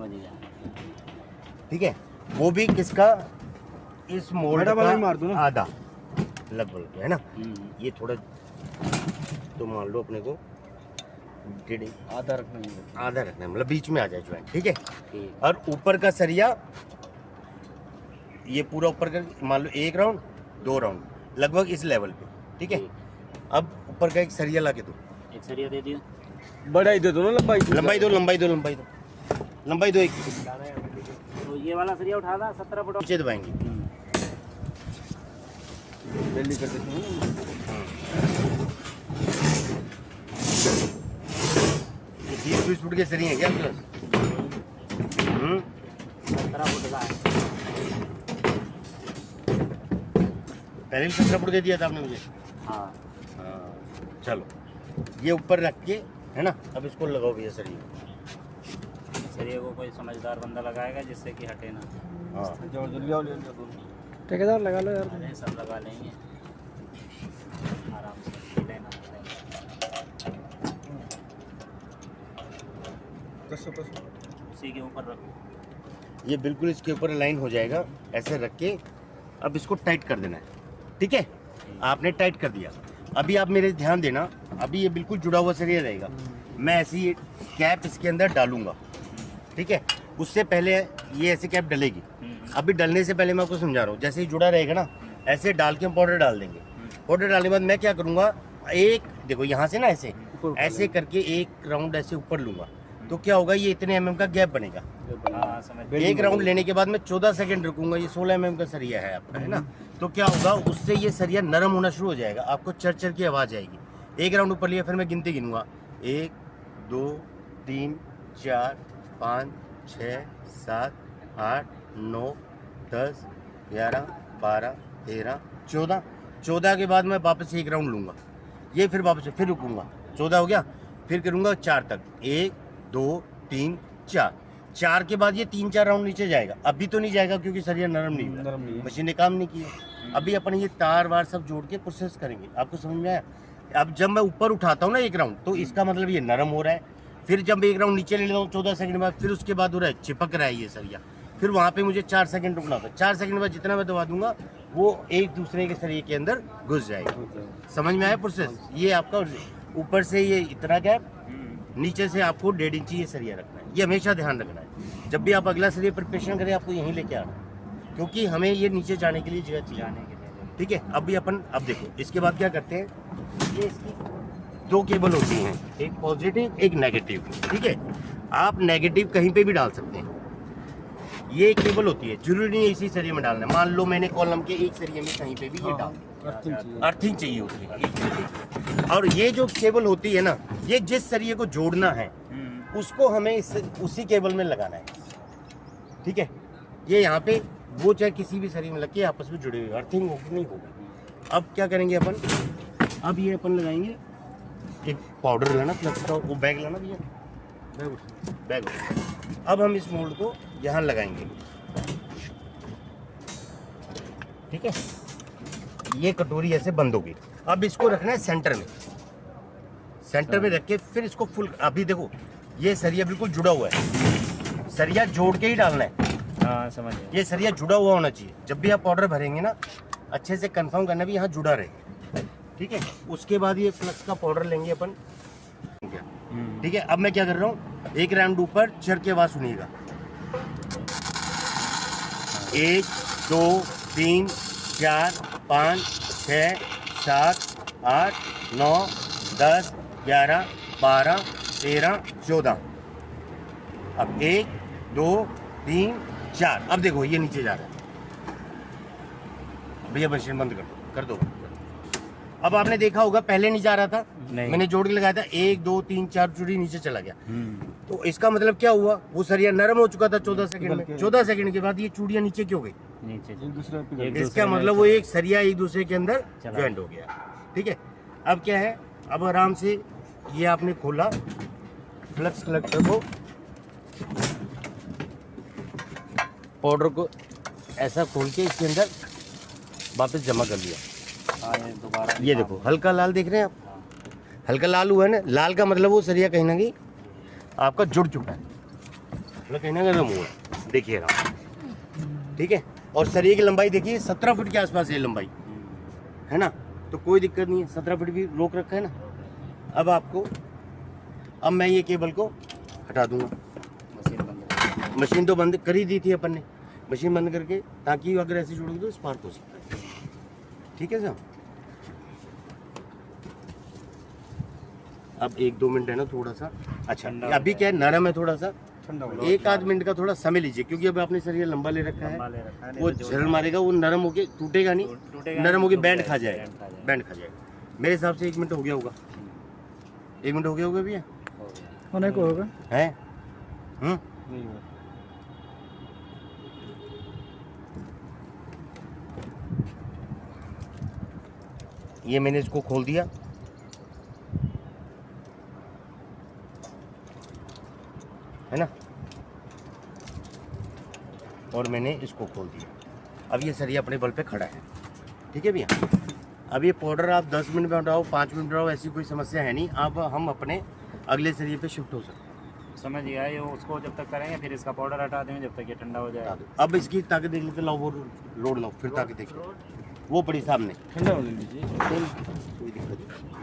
समझ गया। ठीक है, वो भी किसका, इस मोल्ड वाला का मार दो ना। आधा लगभग है ना। ये थोड़ा तो मान लो अपने को आधा रखना है, आधा रखना है, मतलब बीच में आ जाए ज्वाइंट। ठीक है, ठीक। और ऊपर का सरिया ये पूरा ऊपर का मान लो 1 राउंड 2 राउंड लगभग इस लेवल पे। ठीक है, अब ऊपर का एक सरिया ला के दो, एक सरिया दे दियो। बड़ा ही दे दो ना, लंबाई लंबाई दो लंबाई दो लंबाई दो लंबाई दो। एक तो ये वाला सरिया उठा दा 17 फुट। नीचे दबाएंगे। जल्दी कर देते हैं। 20 फुट के सरिया हैं क्या प्लस? 17 फुट का है। पहले भी 17 फुट दे दिया था आपने मुझे। हाँ, चलो ये ऊपर रख के है ना, अब इसको लगाओ भैया सरिया। सरिया को कोई समझदार बंदा लगाएगा जिससे कि हटे ना। हाँ, जल्दी आओ, ले लो। ठेकेदार लगा लो यार। अरे सब लगा लेंगे आराम से, लेना उसी के ऊपर रखो। ये बिल्कुल इसके ऊपर लाइन हो जाएगा, ऐसे रख के अब इसको टाइट कर देना है। ठीक है, आपने टाइट कर दिया। अभी आप मेरे ध्यान देना, अभी ये बिल्कुल जुड़ा हुआ सरिया रहेगा। मैं ऐसी कैप इसके अंदर डालूंगा। ठीक है, उससे पहले ये ऐसे कैप डलेगी। अभी डलने से पहले मैं आपको समझा रहा हूँ, जैसे ही जुड़ा रहेगा ना, ऐसे डाल के हम पाउडर डाल देंगे। पाउडर डालने के बाद मैं क्या करूँगा, एक देखो यहाँ से ना ऐसे करके एक राउंड ऐसे ऊपर लूँगा, तो क्या होगा, ये इतने mm का गैप बनेगा। हाँ, समझ। एक राउंड लेने के बाद मैं 14 सेकंड रुकूंगा। ये 16 mm का सरिया है आपका, है ना। तो क्या होगा, उससे ये सरिया नरम होना शुरू हो जाएगा, आपको चर की आवाज़ आएगी। एक राउंड ऊपर लिया, फिर मैं गिनती गिनूंगा 1 2 3 4 5 6 7 8 9 10 11 12 13 14। 14 के बाद मैं वापस एक राउंड लूँगा, ये फिर वापस फिर रुकूंगा। 14 हो गया, फिर करूँगा 4 तक, 1 2 3 4। 4 के बाद ये 3-4 राउंड नीचे जाएगा। अभी तो नहीं जाएगा क्योंकि सरिया नरम नहीं हुआ, मशीन ने काम नहीं किया। अभी अपन ये तार वार सब जोड़ के प्रोसेस करेंगे। आपको समझ में आया? अब जब मैं ऊपर उठाता हूँ ना एक राउंड, तो इसका मतलब ये नरम हो रहा है। फिर जब एक राउंड नीचे ले लेता हूँ 14 सेकंड बाद, फिर उसके बाद हो रहा है चिपक रहा है ये सरिया। फिर वहाँ पे मुझे 4 सेकंड रुकना होता है। 4 सेकंड बाद जितना मैं दबा दूंगा वो एक दूसरे के सरिये के अंदर घुस जाएगा। समझ में आया प्रोसेस? ये आपका ऊपर से ये इतना गैप, नीचे से आपको 1.5 इंच ये सरिया रखना है। ये हमेशा ध्यान रखना है। जब भी आप अगला सरिया प्रिपरेशन करें, आपको यहीं लेके आना है, क्योंकि हमें ये नीचे जाने के लिए जगह चाहिए। जाने के लिए। ठीक है, अभी अपन अब देखो इसके बाद क्या करते हैं, ये इसकी 2 केबल होती हैं, एक पॉजिटिव एक नेगेटिव। ठीक है, आप नेगेटिव कहीं पे भी डाल सकते हैं। ये केबल होती है, जरूरी नहीं है इसी सरिये में डालना है। मान लो मैंने कॉलम के एक सरिये में कहीं पे भी ये डाल, अर्थिंग चाहिए होती है। और ये जो केबल होती है ना, ये जिस सरिये को जोड़ना है उसको हमें उसी केबल में लगाना है। ठीक है, ये यहाँ पे वो चाहे किसी भी सरिये में लग के आपस में जुड़े हुए, अर्थिंग होगी नहीं होगी। अब क्या करेंगे अपन, अब ये अपन लगाएंगे एक पाउडर लाना, प्लस का वो बैग लाना भैया, बैग। अब हम इस मोल्ड को यहाँ लगाएंगे। ठीक है, ये कटोरी ऐसे बंद होगी। अब इसको रखना है सेंटर में, सेंटर में रख के फिर इसको फुल। अभी देखो ये सरिया बिल्कुल जुड़ा हुआ है, सरिया जोड़ के ही डालना है। हाँ, समझ गया। ये सरिया जुड़ा हुआ होना चाहिए। जब भी आप पाउडर भरेंगे ना, अच्छे से कंफर्म करना भी यहाँ जुड़ा रहे। ठीक है, उसके बाद ये फ्लक्स का पाउडर लेंगे अपन। ठीक है, अब मैं क्या कर रहा हूँ, एक राउंड ऊपर चढ़ के आवाज सुनिएगा। 1 2 3 4 5 6 7 8 9 10 11 12 13 14। अब 1 2 3 4। अब देखो ये नीचे जा रहा है। भैया मशीन बंद कर दो। अब आपने देखा होगा पहले नहीं जा रहा था, मैंने जोड़ के लगाया था, 1 2 3 4 चूड़ी नीचे चला गया। तो इसका मतलब क्या हुआ, वो सरिया नरम हो चुका था 14 सेकंड में। 14 सेकंड के बाद ये चूड़ियां नीचे क्यों गई? नीचे। इसका मतलब वो एक सरिया एक दूसरे के अंदर ज्वाइंट हो गया। ठीक है, अब क्या है, अब आराम से ये आपने खोला फ्लक्स कलेक्टर को, पाउडर को ऐसा खोल के इसके अंदर वापस जमा कर दिया। दोबारा ये देखो हल्का लाल देख रहे हैं आप, हल्का लाल हुआ है ना। लाल का मतलब वो सरिया कहीं ना कहीं आपका जुड़ चुका है। मतलब कहीं ना कहीं नरम हुआ है। देखिए रहा, ठीक है। और सरिये की लंबाई देखिए 17 फीट के आसपास है लंबाई, है ना, तो कोई दिक्कत नहीं है। 17 फीट भी रोक रखा है ना। अब आपको, अब मैं ये केबल को हटा दूंगा। मशीन बंद मशीन तो बंद कर ही दी थी अपन ने, मशीन बंद करके, ताकि अगर ऐसे जोड़ोगे तो स्पार्क हो सकता है। ठीक है सर। अब 1-2 मिनट है ना थोड़ा सा, अच्छा अभी क्या है, नरम है थोड़ा सा, ठंडा हो 1-8 मिनट का थोड़ा समय लीजिए, क्योंकि अब आपने सरिया लंबा ले रखा लंबा है, ले रखा है, नहीं वो तो जोड़ झरल मारेगा, वो नरम होके टूटेगा नहीं, टूटेगा नरम नहीं, होके टूट बैंड जाएगा, खा जाएगा, बैंड खा जाएगा। मेरे हिसाब से 1 मिनट हो गया होगा, 1 मिनट हो गया होगा भैया, हो गया। होने को होगा। है। नहीं हुआ। ये मैंने इसको खोल दिया, है ना, और मैंने इसको खोल दिया। अब ये सरिया अपने बल पे खड़ा है, ठीक है भैया। अब ये पाउडर आप 10 मिनट में हटाओ, 5 मिनट में हटाओ, ऐसी कोई समस्या है नहीं। अब हम अपने अगले सरिये पे शिफ्ट हो सकते हैं। समझ गया, ये उसको जब तक करेंगे फिर इसका पाउडर हटा देंगे जब तक ये ठंडा हो जाएगा। अब इसकी ताकत देख लेते, लाओ वो लोड लाओ, फिर ताकत देखो, वो पड़ी सामने। ठंडा होने दीजिए। कोई दिक्कत नहीं।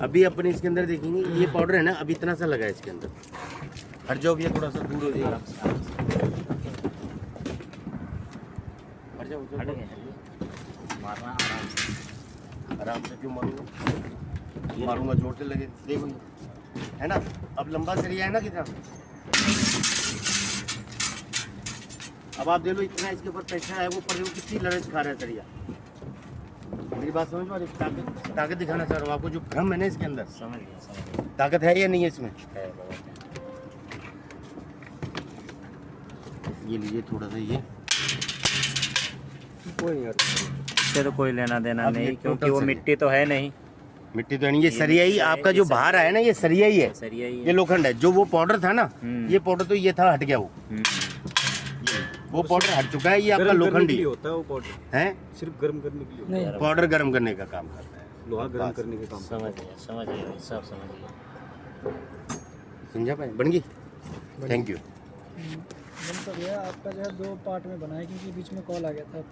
अभी अपने इसके अंदर देखेंगे, ये पाउडर है ना, अभी इतना सा लगा है इसके अंदर। हट जाओ भैया, थोड़ा सा दूर हो जाएगा। हट जाओ, हट गए, मारना आराम से। आराम से क्यों मारूंगा, मारूंगा जोर से लगे, देखो ये, है ना। अब लंबा सरिया है ना कितना, अब आप देख लो इतना इसके ऊपर प्रेशर है, वो पर वो कितनी लड़ाई खा रहा है सरिया। मेरी बात समझ पा रहे, ताकत ताकत दिखाना चाह रहा हूँ आपको, जो भ्रम है ना इसके अंदर, समझ गया। ताकत है या नहीं है इसमें। है बहुत है। ये लीजिए थोड़ा सा, ये कोई यार इससे तो कोई लेना देना अब ये नहीं, क्योंकि टोटल वो सरिया। मिट्टी तो है नहीं, मिट्टी तो नहीं, ये सरिया ही आपका जो बाहर आया ना, ये सरिया ही है, सरिया ही ये है। लोखंड है। जो वो पाउडर था ना, हम्म। ये पाउडर तो ये था, हट गया वो, वो पाउडर हट चुका है, ये आपका लोखंड ही होता है वो पाउडर, है। सिर्फ गर्म करने के लिए होता नहीं पाउडर गर्म करने का काम करता है, है। लोहा गर्म करने के काम। समझ गया, समझ गया, सब समझ गया। समझा पाए, बन गई। Thank you. बन तो गया आपका, जो है 2 पार्ट में बना है, क्योंकि बीच में कॉल आ गया था।